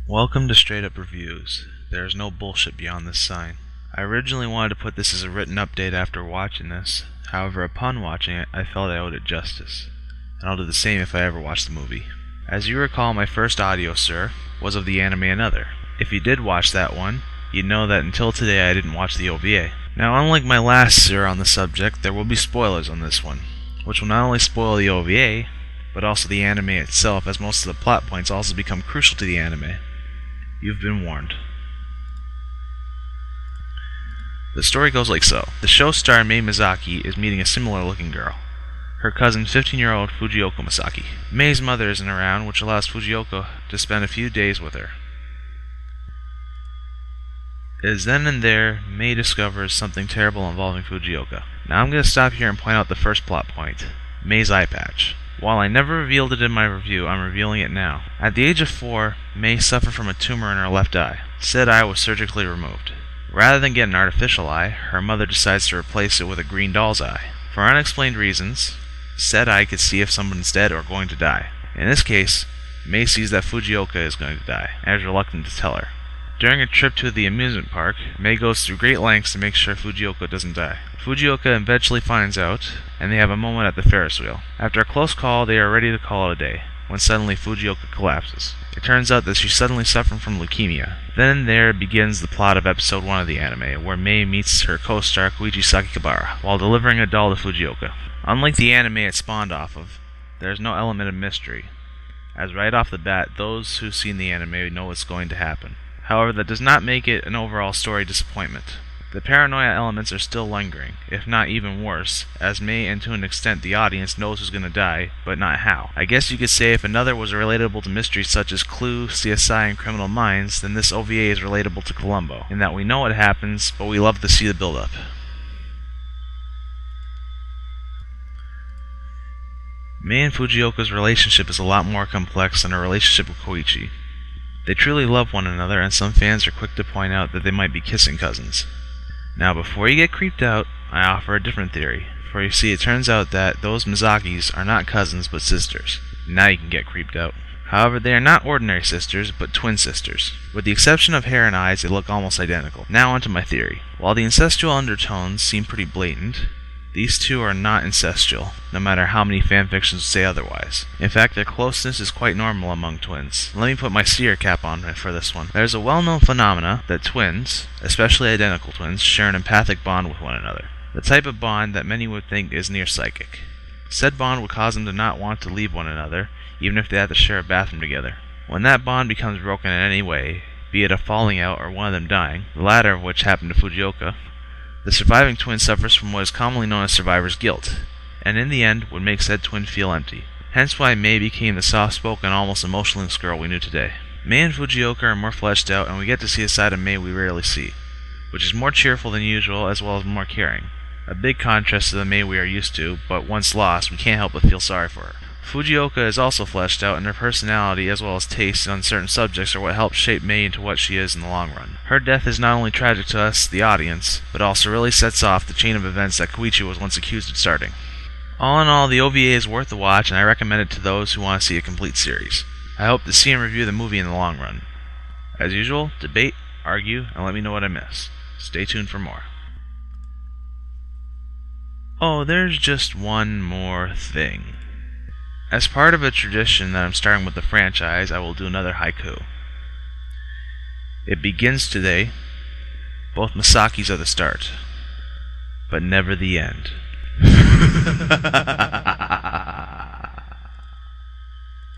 Welcome to Straight Up Reviews. There is no bullshit beyond this sign. I originally wanted to put this as a written update after watching this. However, upon watching it, I felt I owed it justice. And I'll do the same if I ever watch the movie. As you recall, my first audio, sir, was of the anime Another. If you did watch that one, you'd know that until today I didn't watch the OVA. Now, unlike my last sir on the subject, there will be spoilers on this one, which will not only spoil the OVA, but also the anime itself, as most of the plot points also become crucial to the anime. You've been warned. The story goes like so. The show star Mei Mizaki is meeting a similar looking girl. Her cousin, 15-year-old Fujioka Misaki. Mei's mother isn't around, which allows Fujioka to spend a few days with her. It is then and there Mei discovers something terrible involving Fujioka. Now I'm going to stop here and point out the first plot point, Mei's eye patch. While I never revealed it in my review, I'm revealing it now. At the age of 4, Mei suffered from a tumor in her left eye. Said eye was surgically removed. Rather than get an artificial eye, her mother decides to replace it with a green doll's eye. For unexplained reasons, said eye could see if someone's dead or going to die. In this case, Mei sees that Fujioka is going to die, and is reluctant to tell her. During a trip to the amusement park, Mei goes through great lengths to make sure Fujioka doesn't die. Fujioka eventually finds out, and they have a moment at the Ferris wheel. After a close call, they are ready to call it a day, when suddenly Fujioka collapses. It turns out that she's suddenly suffering from leukemia. Then and there begins the plot of episode 1 of the anime, where Mei meets her co-star Koichi Sakikibara, while delivering a doll to Fujioka. Unlike the anime it spawned off of, there is no element of mystery, as right off the bat, those who've seen the anime know what's going to happen. However, that does not make it an overall story disappointment. The paranoia elements are still lingering, if not even worse, as Mei and to an extent the audience knows who's gonna die, but not how. I guess you could say if Another was relatable to mysteries such as Clue, CSI, and Criminal Minds, then this OVA is relatable to Columbo, in that we know what happens, but we love to see the build-up. Mei and Fujioka's relationship is a lot more complex than her relationship with Koichi. They truly love one another, and some fans are quick to point out that they might be kissing cousins. Now, before you get creeped out, I offer a different theory, for you see, it turns out that those Mizakis are not cousins but sisters. Now you can get creeped out. However, they are not ordinary sisters, but twin sisters. With the exception of hair and eyes, they look almost identical. Now onto my theory. While the incestual undertones seem pretty blatant, these two are not incestual, no matter how many fanfictions say otherwise. In fact, their closeness is quite normal among twins. Let me put my seer cap on for this one. There's a well-known phenomena that twins, especially identical twins, share an empathic bond with one another. The type of bond that many would think is near psychic. Said bond would cause them to not want to leave one another, even if they had to share a bathroom together. When that bond becomes broken in any way, be it a falling out or one of them dying, the latter of which happened to Fujioka, the surviving twin suffers from what is commonly known as survivor's guilt, and in the end would make said twin feel empty. Hence why Mei became the soft-spoken, almost emotionless girl we knew today. Mei and Fujioka are more fleshed out, and we get to see a side of Mei we rarely see, which is more cheerful than usual as well as more caring. A big contrast to the Mei we are used to, but once lost, we can't help but feel sorry for her. Fujioka is also fleshed out, and her personality as well as taste on certain subjects are what helped shape Mei into what she is in the long run. Her death is not only tragic to us, the audience, but also really sets off the chain of events that Koichi was once accused of starting. All in all, the OVA is worth the watch, and I recommend it to those who want to see a complete series. I hope to see and review the movie in the long run. As usual, debate, argue, and let me know what I miss. Stay tuned for more. Oh, there's just one more thing. As part of a tradition that I'm starting with the franchise, I will do another haiku. It begins today. Both Misakis are the start, but never the end.